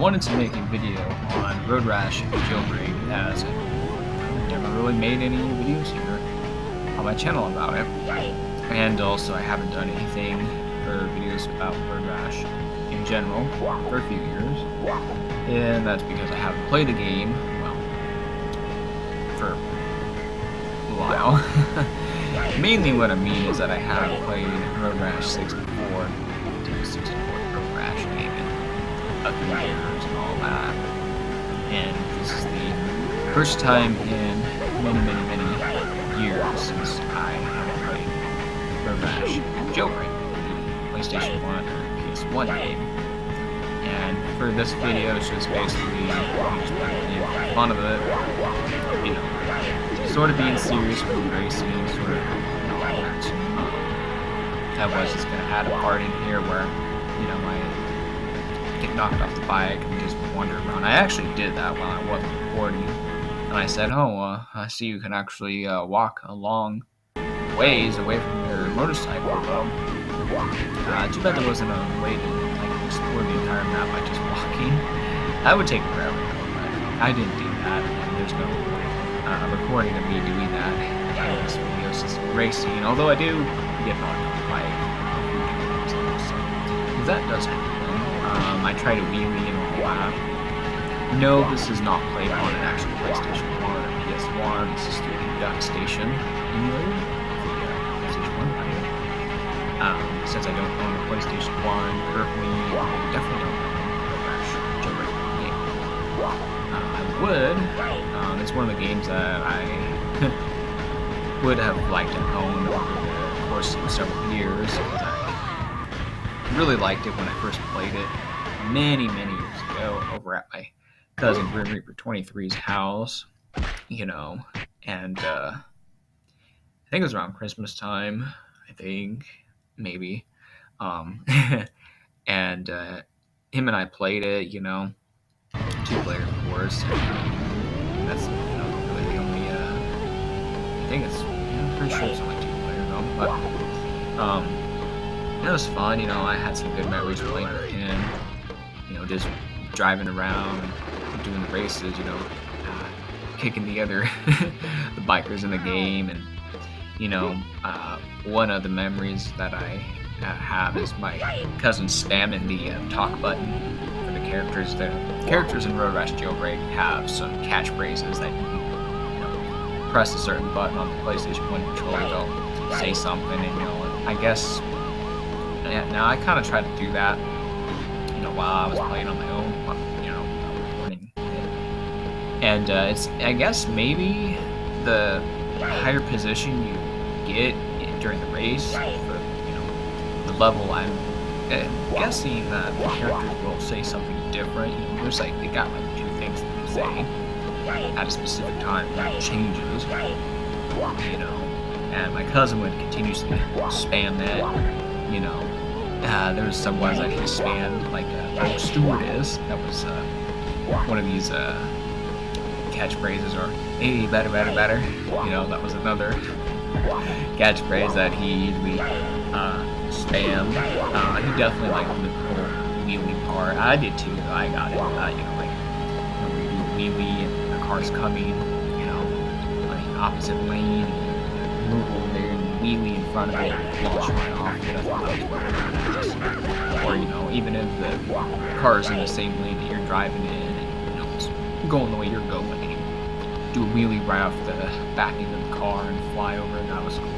wanted to make a video on Road Rash Jailbreak as I've never really made any videos here on my channel about it. And also I haven't done anything for videos about Road Rash in general for a few years. And that's because I haven't played the game, well, for a while. Mainly what I mean is that I have played Road Rash 64, Road Rash game in a few years and all that. And this is the first time in many years since I have played Road Rash Jailbreak, the PlayStation 1 or PS1 game. And for this video, it's just basically me just making fun of it, you know, sort of being serious with racing, sort of that. I was just gonna add a part in here where, you know, I get knocked off the bike and just wander around. I actually did that while I wasn't recording, and I said, "Oh, I see you can actually walk a long ways away from your motorcycle, though." Too bad there wasn't a way to explore the entire map by just walking. That would take forever, but I didn't do that, and there's no recording of me doing that in this video. It's just racing, although I do get knocked off the bike a few times, so that does happen. I try to wheelie and all that. No, this is not played on an actual PlayStation 1 or PS1. This is through the Duck Station emulator, the PlayStation 1 emulator. Since I don't own a PlayStation 1 currently, I definitely don't own a Rash Jailbreak game. I would. It's one of the games that I would have liked to own over the course of several years, because I really liked it when I first played it many years ago over at my cousin Grim Reaper 23's house, you know, and I think it was around Christmas time, I think. Maybe. And him and I played it, you know, 2-player, of course. And that's, you know, really the only, I think it's, I'm pretty sure it's only 2-player though, but, it was fun, you know. I had some good memories playing with him, you know, just driving around and doing the races, you know, kicking the other, the bikers in the game. And you know, one of the memories that I have is my cousin spamming the talk button for the characters. The characters in Road Rash Jailbreak have some catchphrases that you know, press a certain button on the PlayStation 1 controller, they'll say something, and you know, I guess, yeah, now I kind of try to do that, you know, while I was playing on my own, you know, recording it. And it's, I guess, maybe the higher position you get during the race, for, you know, the level, I'm guessing that the characters will say something different. You know, there's like, they got like 2 things that they say at a specific time that changes, you know, and my cousin would continuously spam that, you know. There was some ones that he spammed, like "Oh, stewardess," that was one of these catchphrases, or "Hey, better," you know, that was another catchphrase that he usually spammed. He definitely liked the whole wheelie part. I did too. I got it. You know, like, you know, where you do a wheelie and the car's coming, you know, on the opposite lane, and you move over there and wheelie in front of it and launch right off. You know, or, you know, even if the car's in the same lane that you're driving in, and, you know, it's going the way you're going, do a wheelie right off the back end of the car and fly over, and that was cool.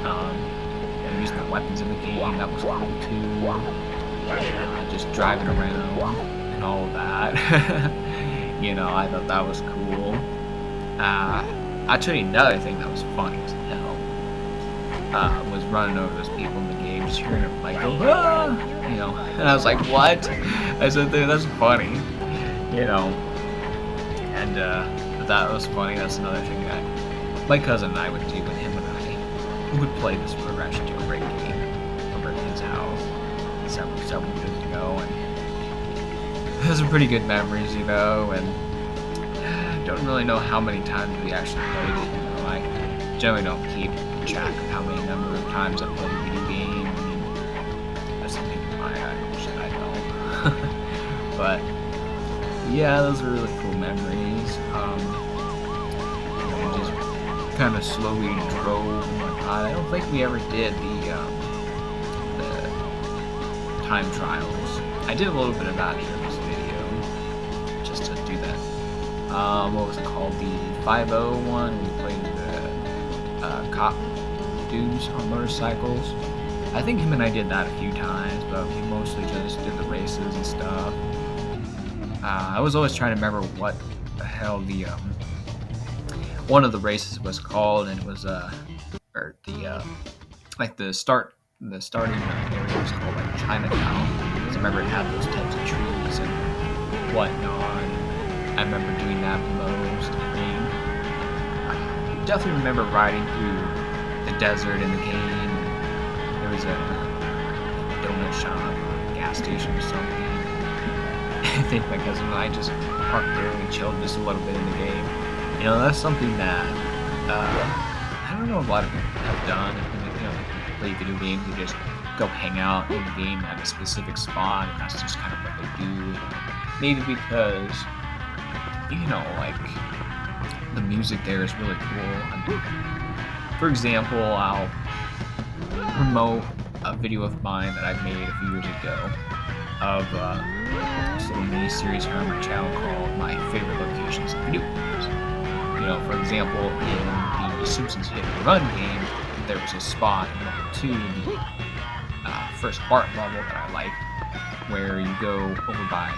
And using the weapons in the game, that was cool too. Just driving around and all of that. You know, I thought that was cool. I'll tell you another thing that was funny as hell. Was running over those people in the game, just hearing them like go, "Ah!" You know, and I was like, "What?" I said, "Dude, that's funny," you know. And that was funny. That's another thing that my cousin and I would do when him and I would play this Road Rash Jailbreak game over at his house several years ago, and those are pretty good memories, you know. And I don't really know how many times we actually played it. You know, I generally don't keep track of how many number of times I played a video game. I mean, that's something I wish that I know. But yeah, those were really cool memories. Just kind of slowly drove and whatnot. I don't think we ever did the time trials. I did a little bit of that here in this video, just to do that. What was it called? The 501. We played the cop dudes on motorcycles. I think him and I did that a few times, but we mostly just did the races and stuff. I was always trying to remember what the hell the one of the races was called, and it was or the like the starting area was called like Chinatown. Because I remember it had those types of trees and whatnot. I remember doing that most. I think definitely remember riding through the desert in the game. There was a donut shop, or a gas station or something. I think my cousin and I just parked there and chilled just a little bit in the game. You know, that's something that I don't know if a lot of people have done. You know, play video games, they just go hang out in the game at a specific spot, and that's just kind of what they do. Maybe because, you know, like the music there is really cool. I mean, for example, I'll promote a video of mine that I made a few years ago of a little mini series here on my channel called My Favorite Locations in Video Games. You know, for example, in the Simpsons Hit and Run game, there was a spot in level 2, the first art level that I liked, where you go over by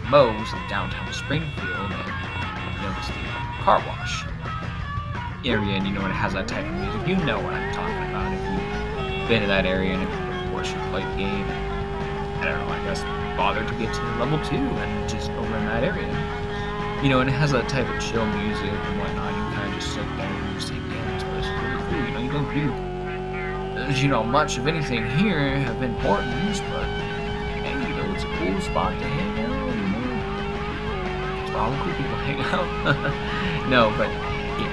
Moe's in downtown Springfield and you know, it's the car wash area, and you know, when it has that type of music, you know what I'm talking about if you've been to that area, and if of course you played the game. I don't know, I guess bothered to get to level 2 and just over in that area. You know, and it has that type of chill music and whatnot. You kind of just sit there and just think, damn, this place is really cool. You know, you don't do, you know, much of anything here of importance, but hey, you know, it's a cool spot to hang out, you know. It's where all the cool people hang out. No, but,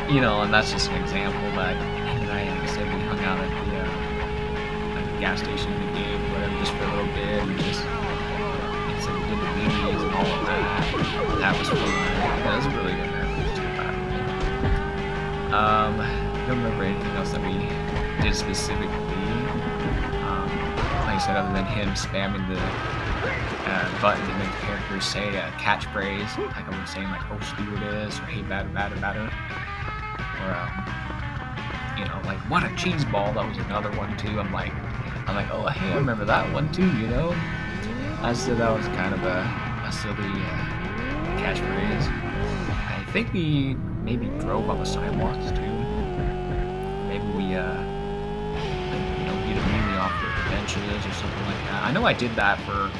you know, and that's just an example that, and like I said, we hung out at the gas station in the game, whatever, just for a little bit, and just we did the meetings and all of that. That was fun. That was a really good memories too. I don't remember anything else that we did specifically. Like I said, other than him spamming the button to make the characters say a catchphrase, like I was saying, like "Oh stewardess" or "Hey batter batter batter," or you know, like "What a cheese ball." That was another one too. I'm like, oh hey, I remember that one too. You know. I said that was kind of a silly catchphrase. I think we maybe drove on the sidewalks too. Maybe we, you know, beat a melee off the benches or something like that. I know I did that for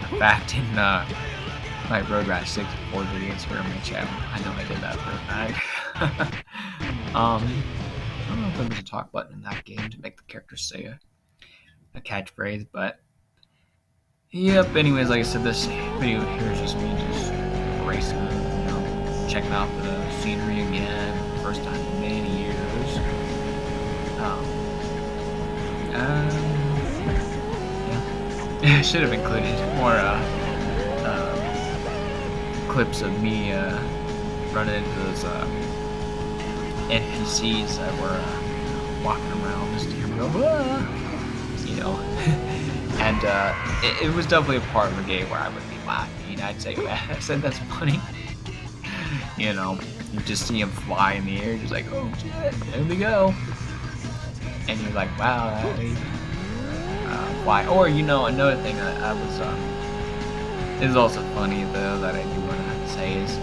a fact in my Road Rash 64 videos here on my channel. I know I did that for a fact. I don't know if there was a talk button in that game to make the characters say a catchphrase, but. Yep, anyways, like I said, this video here is just me just racing, you know, checking out the scenery again, first time in many years. Yeah. I should have included more clips of me running into those NPCs that were walking around this time, you know. And it was definitely a part of the game where I would be laughing. I'd say, I said that's funny. You know, you just see him fly in the air, just like, oh shit, there we go. And you're like, wow, fly. Or, you know, another thing I was, is also funny though that I do want to say is,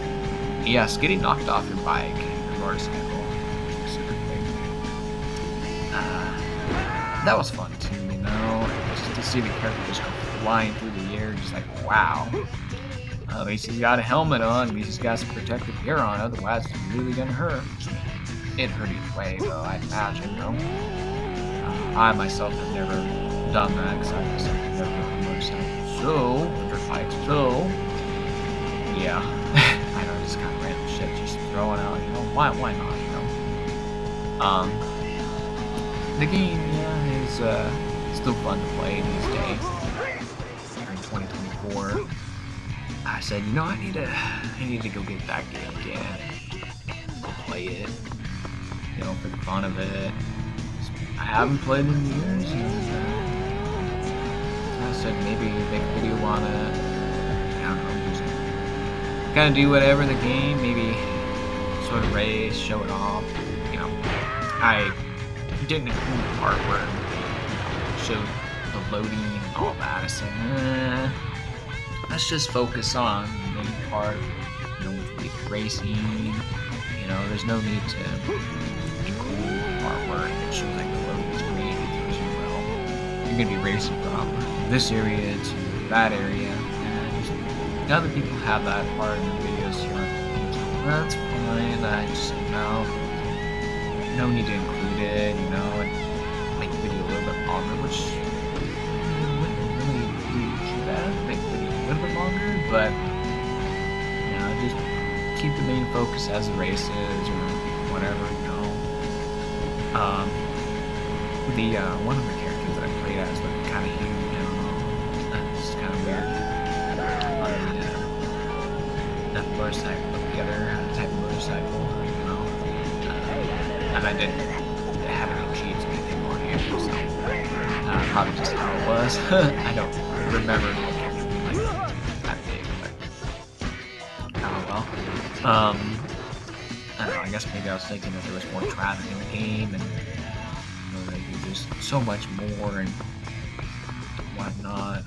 yes, getting knocked off your bike, your motorcycle, super quick. That was fun too, you know. Just to see the character just go flying through the air, just like, wow. At least he's got a helmet on, at least he's got some protective gear on, otherwise it's really gonna hurt. It hurt either way, though, I imagine, though. I myself have never done that, because I myself have never been on a motorcycle, so, yeah. I know, just kind of random shit, just throwing out, you know, why not, you know? The game, yeah, is, still fun to play these days. Here in 2024. I said, you know, I need to go get that game again, go play it, you know, for the fun of it. I haven't played it in years, and I said maybe make a video on it. I don't know, just kind of do whatever in the game, maybe sort of race, show it off. You know, I didn't include the part where it showed the loading and all that. I said, let's just focus on the main part, you know, with the racing. You know, there's no need to include the part where it shows like the loading screen. Because, you know, you're gonna be racing from this area to that area, and other people have that part in their videos here. That's fine. I just no need to include it, you know, and make the video a little bit longer, which wouldn't really be too bad. Make the video a little bit longer, but you know, just keep the main focus as the races or whatever, you know. The one of the characters that I played as looked kind of huge. I don't know. That's kind of weird. That motorcycle, the other type of motorcycle, you know. And I didn't have any cheats or anything on here, so probably just how it was. I don't remember the character being like that big, but oh well. I don't know, I guess maybe I was thinking that there was more traffic in the game and you know, maybe there's so much more and whatnot.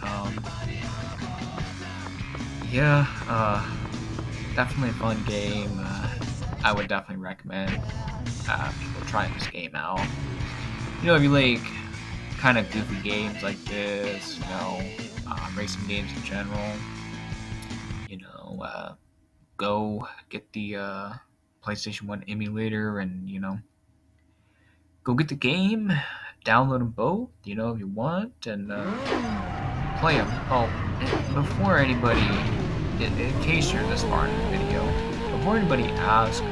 Yeah, definitely a fun game. I would definitely recommend people trying this game out. You know, if you like kind of goofy games like this, you know, racing games in general, you know, go get the PlayStation 1 emulator and, you know, go get the game, download them both, you know, if you want, and play them. Oh, before anybody, in case you're this far in the video, before anybody asks,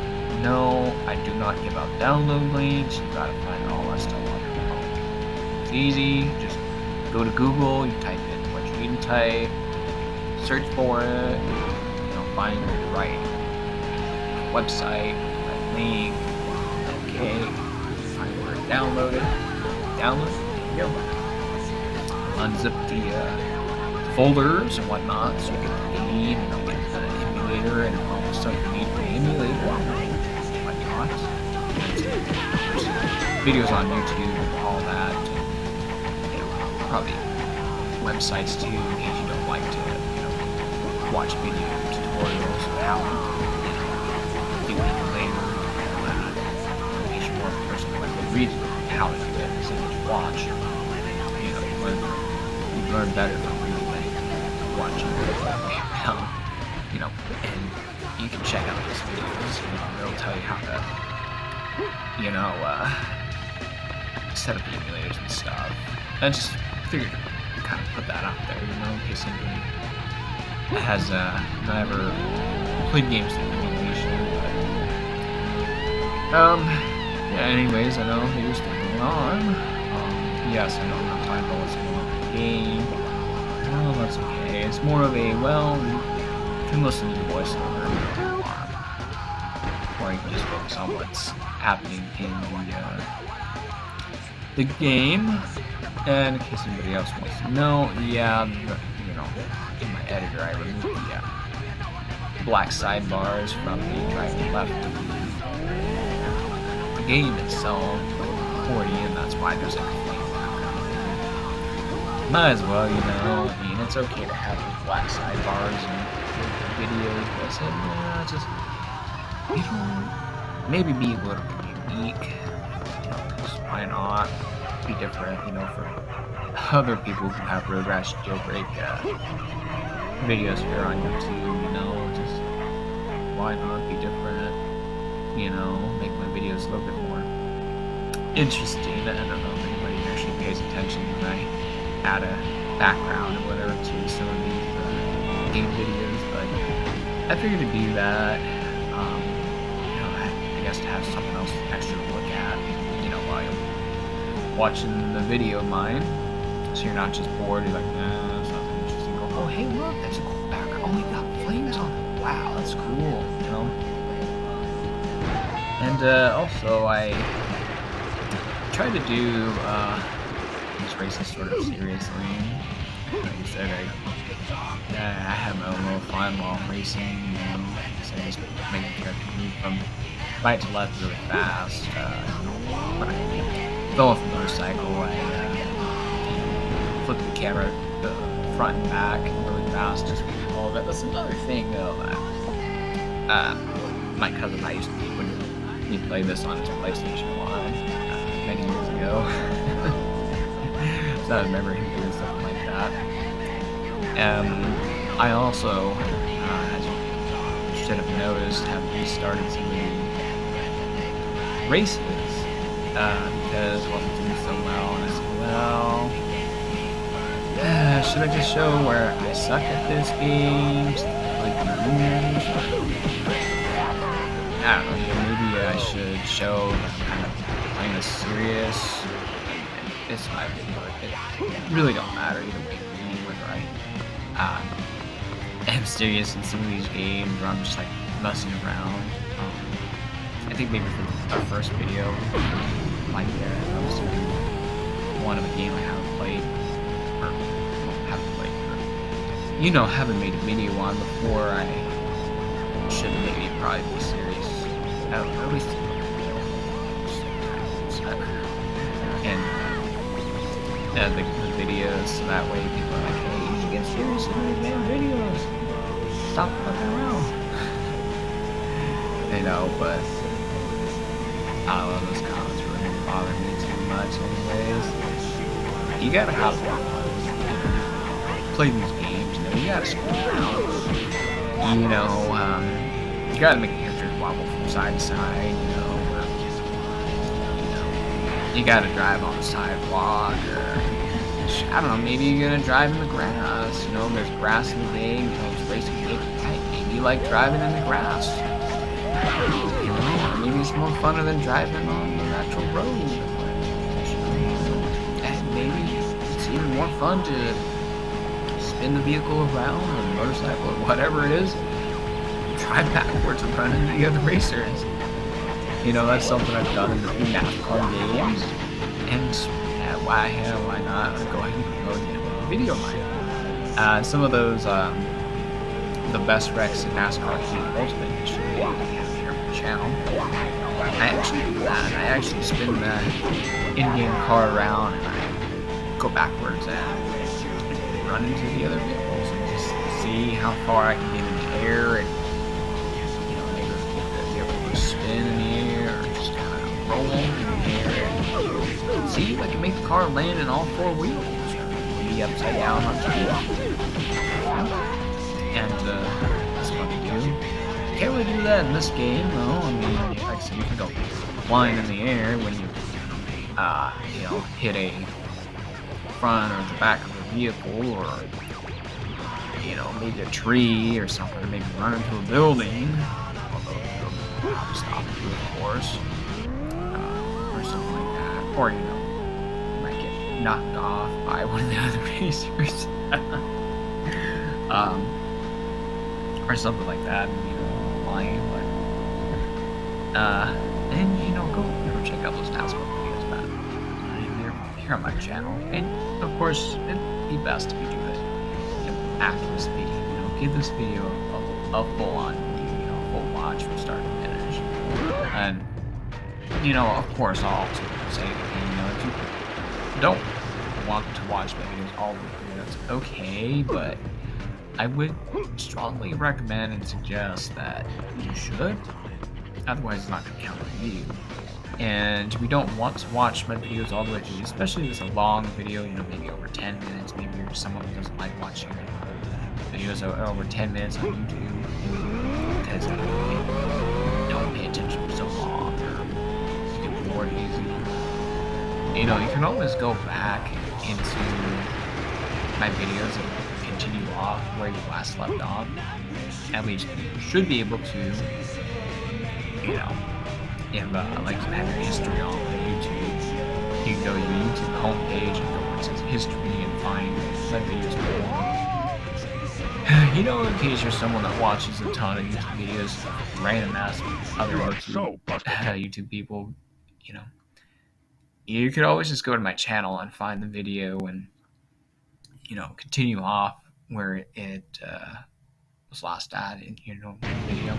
no, I do not give out download links. You gotta find all that stuff on your phone. It's easy. Just go to Google. You type in what you need to type. Search for it. You know, find the right website, right link. Okay. Find where to download it. Download it. There you go. Unzip the folders and whatnot, so you get the game and you get the emulator and all the stuff you need for the emulator. Videos on YouTube and all that, and, you know, probably websites too, in case you don't like to, you know, watch video tutorials on how to, you know, do it later, all that. In case you're more of a person who like to read how to do it instead of just watch, you know, you learn better from reading than watching. You know, and you can check out these videos, you know, they'll tell you how to, you know, set up the emulators and stuff. I just figured to kind of put that out there, you know, in case anybody has never played games through emulation. But, yeah, anyways, I know videos still going on. Yes, I know I'm not talking about what's going on in the game. Well, that's okay. It's more of a, well, you can listen to the voiceover or you can just focus on what's happening in the game. And in case anybody else wants to know, yeah, you know, in my editor I removed the black sidebars from the right and left of the game itself, the accordion. That's why there's like a flame background. Might as well, you know. I mean, it's okay to have those black sidebars in videos, but I said, yeah, just, you know, maybe be a little bit unique, you know, because why not be different, you know, for other people who have Road Rash Jailbreak videos here on YouTube, you know, just why not be different, you know, make my videos a little bit more interesting. I don't know if anybody actually pays attention when I add a background or whatever to some of these game videos, but I figured to do that, you know, I guess to have something else extra to look at, you know, while you're watching the video of mine, so you're not just bored, you're like, nah, that's nothing interesting. Go, oh, hey, look, that's a cool background. Oh, we got flames games on it. Wow, that's cool, you know? And also, I try to do these races sort of seriously. Like I said, I have my own little fun while I'm racing, you know. So I just make the character move from right to left really fast. When I go off a motorcycle, I flip the camera front and back really fast, just all of it. That's another thing, though. My cousin and I used to do when he played this on his PlayStation 1 many years ago. So I remember him doing something like that. I also, as you should have noticed, have restarted some of the races because it wasn't doing so well. And I said, well, should I just show where I suck at this game? Like, I don't know, maybe I should show that I'm kind of playing this serious. It's my video. It really don't matter either way for me, whether I am serious in some of these games or I'm just like messing around. I think maybe for our first video, like I was doing one of a game I haven't played, or haven't made a video on before. I should maybe probably be serious. At least and the videos, so that way people are like, hey, you should get serious in these damn videos. Stop fucking around. You know, but I don't know, those comments really don't bother me too much anyways. You gotta have fun. Play these games, you know, you gotta screw around. You gotta make the characters wobble from side to side, you gotta drive on the sidewalk, or I don't know, maybe you're gonna drive in the grass, there's grass in the game, it's racing game, maybe you like driving in the grass, or maybe it's more fun than driving on the natural road, and maybe it's even more fun to spin the vehicle around, or the motorcycle, or whatever it is, drive backwards and run into the other racers. That's something I've done in the NASCAR games, and why not go ahead and promote it in the video line. Some of those, the best wrecks in NASCAR Heat Ultimate Edition we have here on the channel. I actually do that. I actually spin the in-game car around, and I go backwards and run into the other vehicles, and just see how far I can get in the air, and maybe be able to spin in the air, or just kind of roll in the air, and see if I can make the car land in all four wheels, or maybe upside down on top. And that's fun to do. Can't really do that in this game, though. I mean, like I said, you can go flying in the air when you, hit a front or the back of a vehicle, or maybe a tree or something, or maybe run into a building. Stop you, of course, or something like that, or you might get knocked off by one of the other racers, or something like that, flying. And go check out those NASCAR videos, man. They're here on my channel, and of course, it'd be best if you do it after this video. Give this video a full-on full watch from start to finish. And of course, I'll also say again, if you don't want to watch my videos all the way through, that's okay, but I would strongly recommend and suggest that you should. Otherwise, it's not going to count for you. And if you don't want to watch my videos all the way through, especially if it's a long video, maybe over 10 minutes, maybe you're someone who doesn't like watching videos over 10 minutes on YouTube, because don't pay attention for so long, or you get bored easy. You can always go back into my videos and continue off where you last left off. At least you should be able to, if you have your history on YouTube, you can go to your YouTube homepage and go where it says history and find my videos before. You know, in case you're someone that watches a ton of YouTube videos, random ass other YouTube people, you know, you could always just go to my channel and find the video and, you know, continue off where it was last at in your normal video.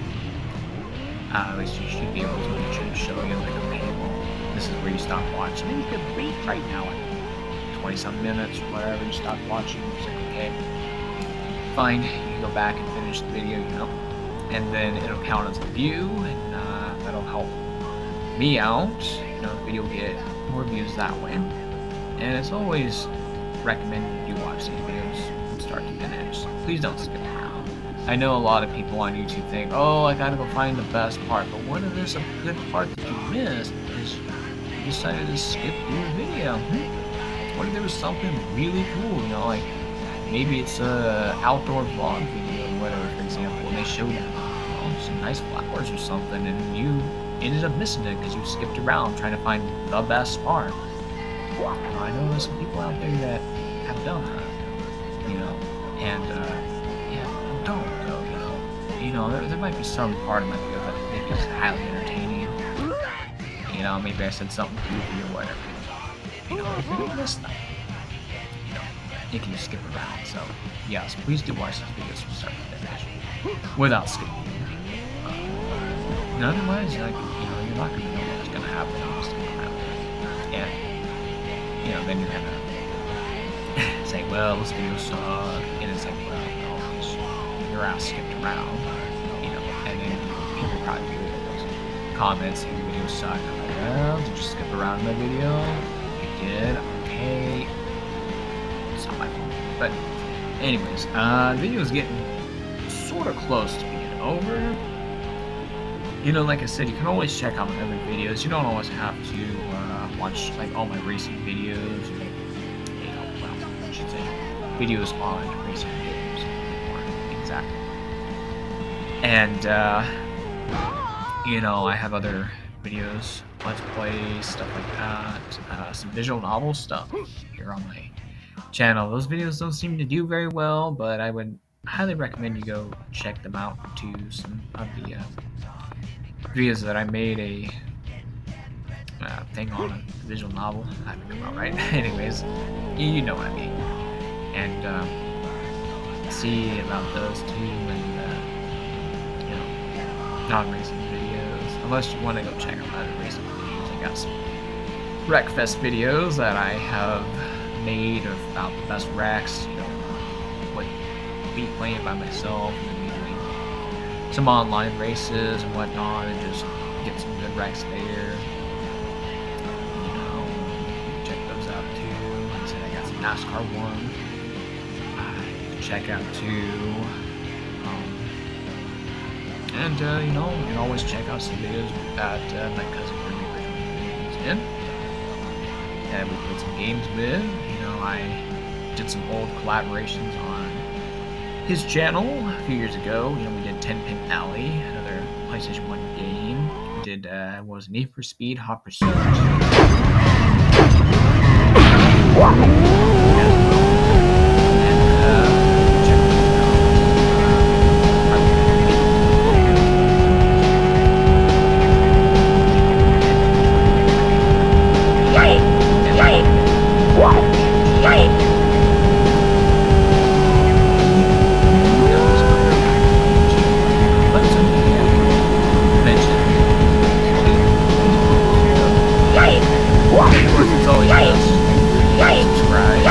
At least you should be able to. It should show you like, okay, well, this is where you stop watching. Right now, at 20-some minutes or whatever, you stop watching. It's like, okay, fine, you can go back and finish the video, you know, and then it'll count as a view, and that'll help me out. You know, the video will get more views that way. And it's always recommended you watch these videos from start to finish. Please don't skip around. I know a lot of people on YouTube think, oh, I gotta go find the best part, but what if there's a good part that you missed because you decided to skip through the video? What if there was something really cool, you know, like maybe it's a outdoor vlog video or whatever, for example, and they showed you know, some nice flowers or something, and you ended up missing it because you skipped around trying to find the best part. I know there's some people out there that have done that, you know, and yeah, don't though, you know. You know, there might be some part of my video that maybe is highly entertaining. You know, maybe I said something goofy or whatever. You know, if you miss that, you know, you can just skip around. So, yes, please do watch these videos from start to finish without skipping. And otherwise, like, you know, you're not going to know what's going to happen when you stick around. And you know, then you're gonna say, well, this video sucked, and it's like, well, no, your ass skipped around, you know, and then people probably do those comments saying the video sucked. I'm like, well, did you skip around in the video? You did? Okay. It's not my fault. But anyways, the video is getting sort of close to being over. You know, like I said, you can always check out my other videos. You don't always have to watch like all my racing videos, or, you know, well, I should say videos on racing videos, more exactly. And you know, I have other videos, let's play, stuff like that, some visual novel stuff here on my channel. Those videos don't seem to do very well, but I would highly recommend you go check them out to some of the videos that I made a thing on a visual novel. I haven't come out right. Anyways, you know what I mean. And see about those two, and you know, non-racing videos. Unless you want to go check out other racing videos, I got some Wreckfest videos that I have made about the best wrecks. You know, what me playing by myself, and then me doing some online races and whatnot, and just get some good wrecks there. NASCAR 1. You can check out too. And you know, you can always check out some videos that my cousin Brittany in. And we played some games with. You know, I did some old collaborations on his channel a few years ago. You know, we did 10 Pin Alley, another PlayStation 1 game. We did what was Need for Speed Hot Pursuit. It's always best. Subscribe.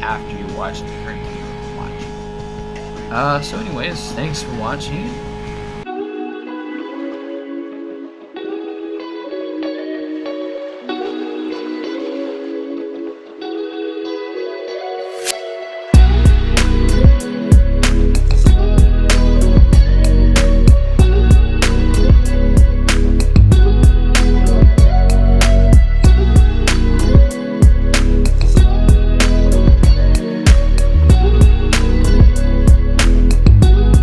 after you watch the current video you're watching. So anyways, thanks for watching.